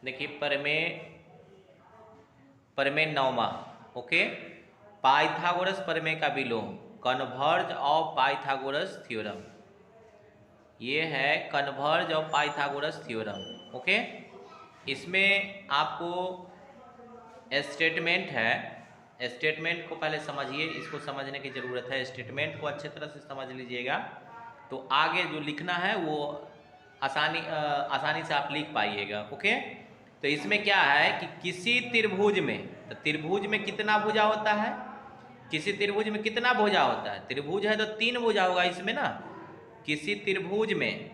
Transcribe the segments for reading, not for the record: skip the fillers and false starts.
देखिए प्रमेय 9वां। Okay, Pythagoras प्रमेय का विलोम, कन्वर्ज ऑफ पाइथागोरस थ्योरम। ये है converse of Pythagoras theorem. Okay, इसमें आपको स्टेटमेंट है, स्टेटमेंट को पहले समझिए, इसको समझने की ज़रूरत है। स्टेटमेंट को अच्छे तरह से समझ लीजिएगा तो आगे जो लिखना है वो आसानी से आप लिख पाइएगा। ओके, तो इसमें क्या है कि किसी त्रिभुज में, तो त्रिभुज में कितना भुजा होता है, किसी त्रिभुज में कितना भुजा होता है, त्रिभुज है तो 3 भुजा होगा इसमें ना। किसी त्रिभुज में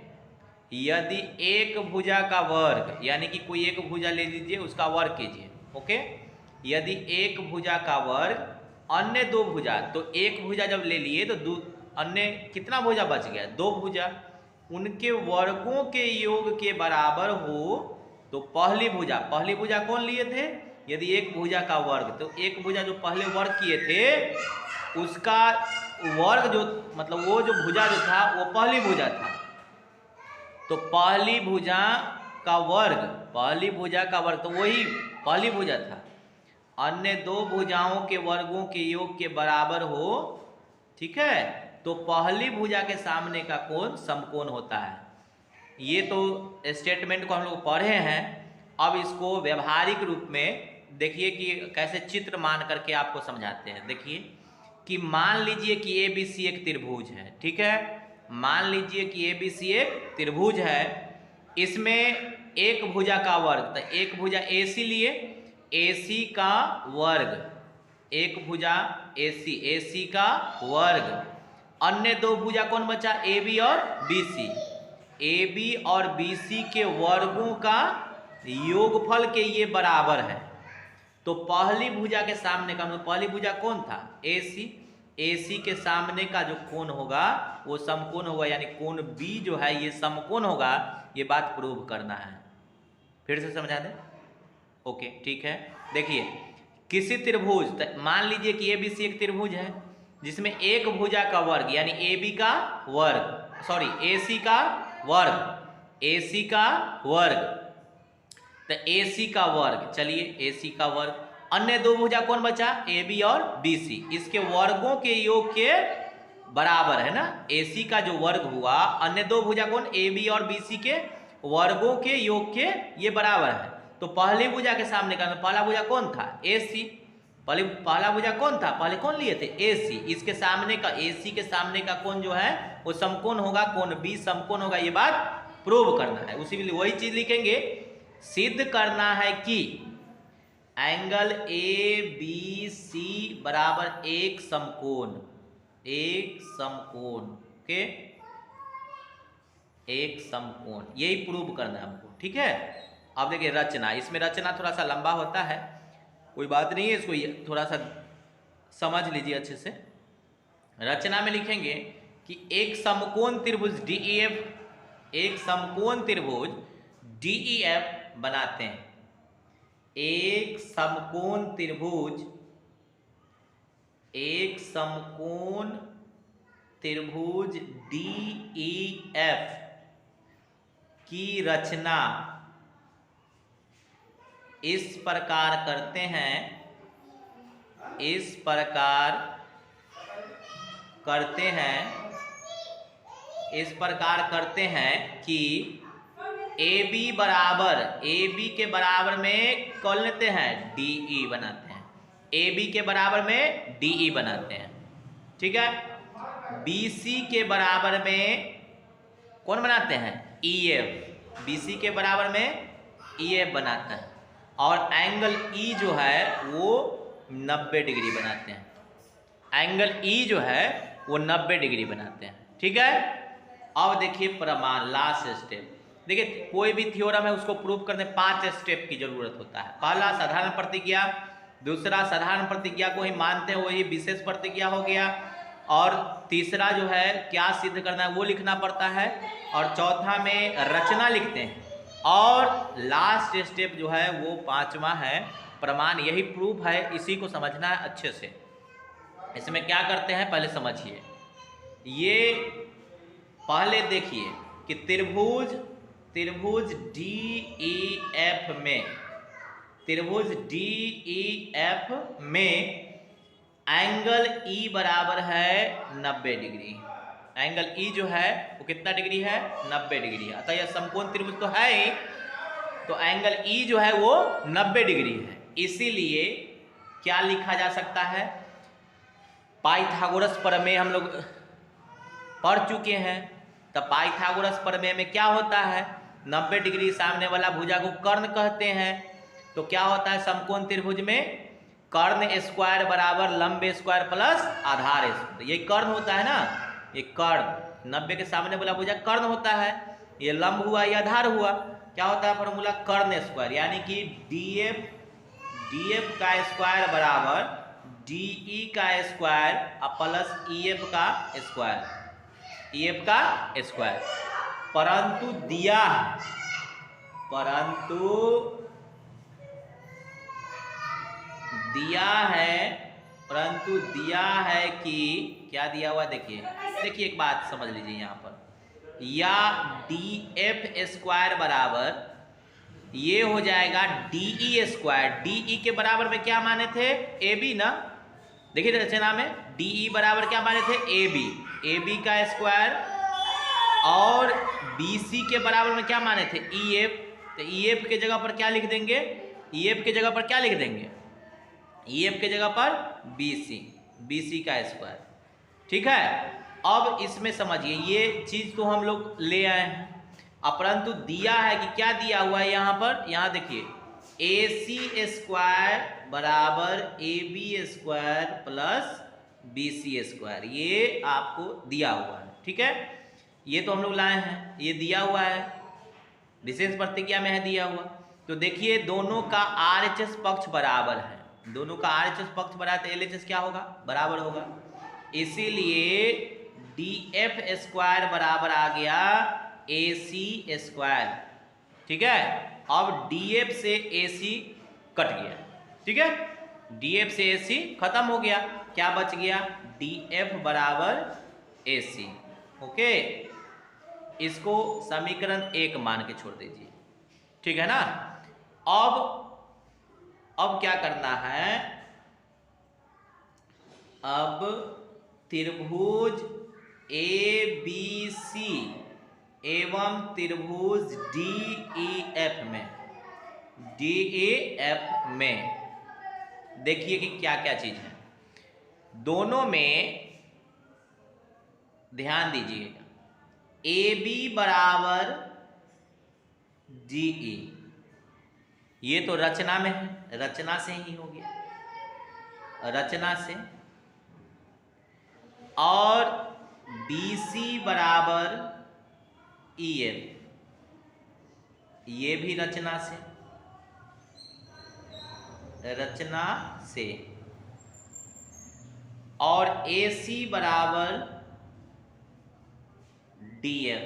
यदि एक भुजा का वर्ग, यानी कि कोई एक भुजा ले लीजिए उसका वर्ग कीजिए। ओके, यदि एक भुजा का वर्ग अन्य 2 भुजा, तो एक भुजा जब ले लिए तो अन्य कितना भुजा बच गया, 2 भुजा, उनके वर्गों के योग के बराबर हो तो पहली भुजा कौन लिए थे, यदि एक भुजा का वर्ग, तो एक भुजा जो पहले वर्ग किए थे उसका वर्ग जो मतलब वो जो भुजा जो था वो पहली भुजा था, तो पहली भुजा का वर्ग तो वही पहली भुजा था, अन्य 2 भुजाओं के वर्गों के योग के बराबर हो, ठीक है, तो पहली भुजा के सामने का कोण समकोण होता है। ये तो स्टेटमेंट को हम लोग पढ़े हैं। अब इसको व्यवहारिक रूप में देखिए कि कैसे चित्र मान करके आपको समझाते हैं। देखिए कि मान लीजिए कि ABC एक त्रिभुज है, ठीक है, मान लीजिए कि ABC एक त्रिभुज है, इसमें एक भुजा का वर्ग, तो एक भुजा AC लिए, AC का वर्ग, एक भुजा AC का वर्ग, अन्य 2 भुजा कौन बचा, AB और BC, AB और BC के वर्गों का योगफल के ये बराबर है, तो पहली भुजा के सामने का, पहली भुजा कौन था, AC के सामने का जो कोण होगा वो समकोण होगा, यानी कोण B जो है ये समकोण होगा। ये बात प्रूव करना है, फिर से समझा दें। ओके, ठीक है, देखिए किसी त्रिभुज, मान लीजिए कि ABC एक त्रिभुज है जिसमें एक भुजा का वर्ग यानी AC का वर्ग, तो AC का वर्ग, चलिए AC का वर्ग, अन्य 2 भुजा कौन बचा, AB और BC, इसके वर्गों के योग के बराबर है ना। AC का जो वर्ग हुआ, अन्य 2 भुजा कौन, AB और BC के वर्गों के योग के ये बराबर है, तो पहली भुजा के सामने का, पहला भुजा कौन था, AC, पहला भुजा कौन था, पहले कौन लिए थे, AC, इसके सामने का, AC के सामने का कोण जो है वो समकोण होगा, कोण B समकोण होगा, ये बात प्रूव करना है। उसी के लिए वही चीज लिखेंगे, सिद्ध करना है कि एंगल ABC बराबर एक समकोण, ओके, एक समकोण, यही प्रूव करना है हमको, ठीक है। अब देखिए रचना, इसमें रचना थोड़ा सा लंबा होता है, कोई बात नहीं है, इसको थोड़ा सा समझ लीजिए अच्छे से। रचना में लिखेंगे कि एक समकोण त्रिभुज DEF, एक समकोण त्रिभुज DEF बनाते हैं, एक समकोण त्रिभुज DEF की रचना इस प्रकार करते हैं, कि AB के बराबर में कौन लेते हैं, DE बनाते हैं, AB के बराबर में DE बनाते हैं, ठीक है। BC के बराबर में कौन बनाते हैं, EF, BC के बराबर में EF बनाता है, और एंगल E जो है वो 90 डिग्री बनाते हैं, एंगल E जो है वो 90 डिग्री बनाते हैं, ठीक है। अब देखिए प्रमाण, लास्ट स्टेप, देखिए कोई भी थ्योरम है उसको प्रूव करने 5 स्टेप की जरूरत होता है। पहला साधारण प्रतिज्ञा, दूसरा साधारण प्रतिज्ञा को ही मानते हैं वही विशेष प्रतिज्ञा हो गया, और तीसरा जो है क्या सिद्ध करना है वो लिखना पड़ता है, और चौथा में रचना लिखते हैं, और लास्ट स्टेप जो है वो 5वां है प्रमाण। यही प्रूफ है, इसी को समझना है अच्छे से। इसमें क्या करते हैं पहले समझिए, ये पहले देखिए कि त्रिभुज त्रिभुज DEF में, त्रिभुज DEF में एंगल E बराबर है 90 डिग्री। एंगल E जो है वो कितना डिग्री है? 90 डिग्री। अतः यह समकोण त्रिभुज तो है ही, तो एंगल E जो है वो 90 डिग्री है। इसीलिए क्या लिखा जा सकता है? पाइथागोरस प्रमेय हम लोग पढ़ चुके हैं। तो पाइथागोरस प्रमेय में क्या होता है? 90 डिग्री सामने वाला भुजा को कर्ण कहते हैं। तो क्या होता है समकोण त्रिभुज में? कर्ण स्क्वायर बराबर लंब स्क्वायर प्लस आधार स्क्वायर। ये कर्ण होता है ना, ये कर्ण 90 के सामने वाला भुजा कर्ण होता है, ये लंब हुआ, ये आधार हुआ। क्या होता है फॉर्मूला? कर्ण स्क्वायर, यानी कि DF का स्क्वायर बराबर DE का स्क्वायर प्लस EF का स्क्वायर, EF का स्क्वायर। परंतु दिया है कि क्या दिया हुआ? देखिए एक बात समझ लीजिए यहाँ पर, या DF स्क्वायर बराबर ये हो जाएगा DE स्क्वायर। DE के बराबर में क्या माने थे? AB ना। देखिए रचना में DE बराबर क्या माने थे? AB का स्क्वायर, और BC के बराबर में क्या माने थे? EF। तो EF के जगह पर क्या लिख देंगे? EF के जगह पर क्या लिख देंगे? EF के जगह पर BC का स्क्वायर। ठीक है, अब इसमें समझिए, ये चीज तो हम लोग ले आए हैं, अपरंतु दिया है कि क्या दिया हुआ है यहाँ पर? यहाँ देखिए AC स्क्वायर बराबर AB square plus BC square, ये आपको दिया हुआ है। ठीक है, ये तो हम लोग लाए हैं, ये दिया हुआ है, विशेष प्रतिज्ञा में है दिया हुआ। तो देखिए दोनों का RHS पक्ष बराबर है, दोनों का RHS पक्ष बराबर, तो LHS क्या होगा? बराबर होगा। इसीलिए DF स्क्वायर बराबर आ गया AC स्क्वायर। ठीक है, अब DF से AC कट गया। ठीक है, DF से AC खत्म हो गया, क्या बच गया? DF बराबर AC। ओके, इसको समीकरण 1 मान के छोड़ दीजिए। ठीक है ना। अब क्या करना है? अब त्रिभुज ABC एवं त्रिभुज DEF में देखिए कि क्या क्या चीज है। दोनों में ध्यान दीजिएगा, AB बराबर DE, ये तो रचना में है, रचना से ही हो गया, रचना से। और BC बराबर EF, ये भी रचना से, रचना से। और AC बराबर DF,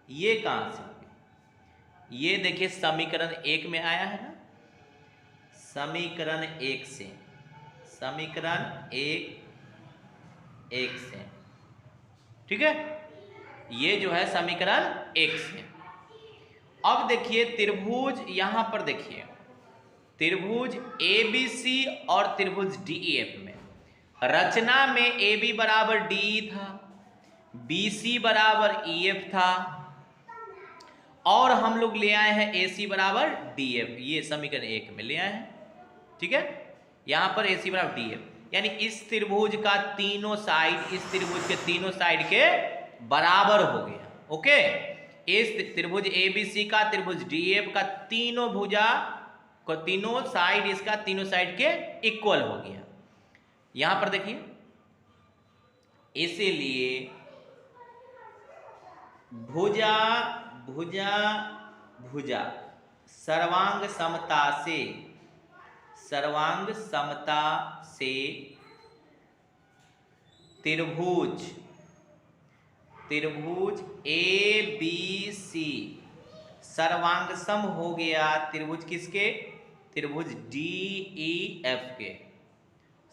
ये कहां से? ये देखिए समीकरण 1 में आया है ना, समीकरण 1 से, समीकरण 1 से। ठीक है, ये जो है समीकरण 1 से। अब देखिए त्रिभुज, यहां पर देखिए त्रिभुज ABC और त्रिभुज DEF में रचना में AB बराबर DE था, BC बराबर EF था, और हम लोग ले आए हैं AC बराबर DF, ये समीकरण 1 में ले आए हैं। ठीक है, यहां पर AC बराबर DF, यानी इस त्रिभुज का तीनों साइड इस त्रिभुज के तीनों साइड के बराबर हो गया। ओके, इस त्रिभुज ABC का त्रिभुज DF का तीनों भुजा को तीनों साइड इसका तीनों साइड के इक्वल हो गया। यहां पर देखिए, इसीलिए भुजा भुजा भुजा सर्वांग समता से, सर्वांग समता से त्रिभुज त्रिभुज ABC सर्वांग सम हो गया त्रिभुज किसके? त्रिभुज DEF के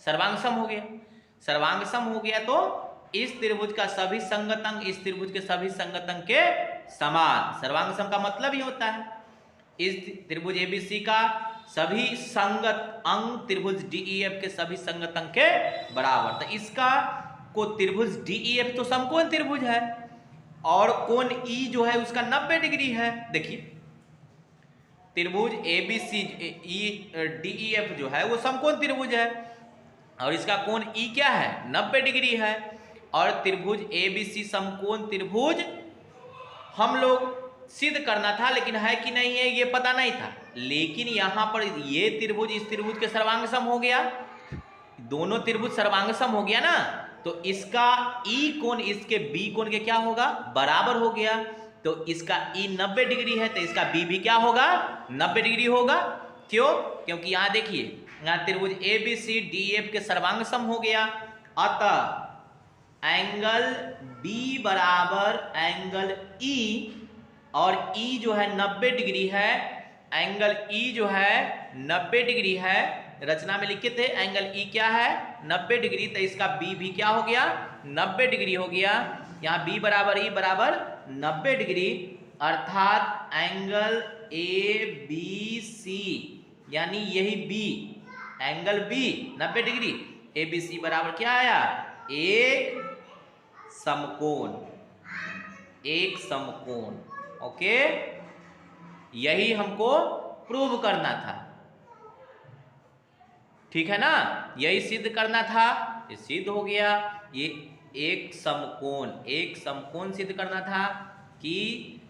सर्वांग सम हो गया। सर्वांग सम हो गया तो इस त्रिभुज का सभी संगत अंग इस त्रिभुज के सभी संगत अंग के समान। सर्वांग सम का मतलब ही होता है इस त्रिभुज एबीसी का सभी संगत अंग त्रिभुज डीईएफ के सभी संगत अंग के बराबर। तो इसका को त्रिभुज डीईएफ तो समकोण त्रिभुज है और कोण ई जो है उसका 90 डिग्री है। देखिए त्रिभुज एबीसी डीईएफ जो है वो समकोण त्रिभुज है और इसका कोण ई क्या है 90 डिग्री है। और त्रिभुज एबीसी समकोण त्रिभुज हम लोग सिद्ध करना था, लेकिन है कि नहीं है ये पता नहीं था। लेकिन यहां पर ये त्रिभुज इस त्रिभुज के सर्वांग सम हो गया, दोनों त्रिभुज सर्वांग सम हो गया ना, तो इसका ई कोण इसके बी कोण के क्या होगा बराबर हो गया। तो इसका ई 90 डिग्री है तो इसका बी भी क्या होगा 90 डिग्री होगा। क्यों? क्योंकि यहां देखिए यहां त्रिभुज एबीसी डीएफ के सर्वांग सम हो गया, अतः एंगल बी बराबर एंगल ई, और ई जो है 90 डिग्री है, एंगल ई जो है 90 डिग्री है। रचना में लिखे थे एंगल ई क्या है 90 डिग्री, तो इसका बी भी क्या हो गया 90 डिग्री हो गया। यहाँ बी बराबर ई बराबर 90 डिग्री, अर्थात एंगल ए बी सी यानी यही B angle B 90 degree, A B C बराबर क्या आया एक समकोण, एक समकोण। ओके, यही हमको प्रूव करना था, ठीक है ना, यही सिद्ध करना था, ये सिद्ध हो गया। ये एक समकोण, एक समकोण सिद्ध करना था कि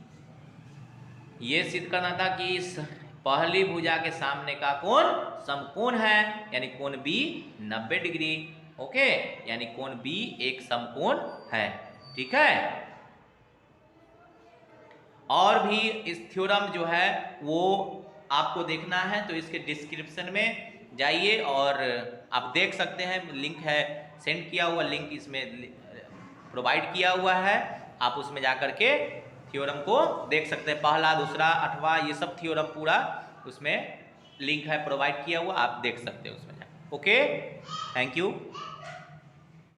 ये सिद्ध करना था कि इस पहली भुजा के सामने का कोण समकोण है, यानी कोण बी 90 डिग्री। ओके, यानी कोण बी एक समकोण है, ठीक है। और भी इस थ्योरम जो है वो आपको देखना है तो इसके डिस्क्रिप्शन में जाइए और आप देख सकते हैं, लिंक है सेंड किया हुआ, लिंक इसमें प्रोवाइड किया हुआ है, आप उसमें जाकर के थ्योरम को देख सकते हैं। पहला, दूसरा, आठवां, ये सब थ्योरम पूरा उसमें लिंक है प्रोवाइड किया हुआ, आप देख सकते हैं उसमें। Okay, thank you.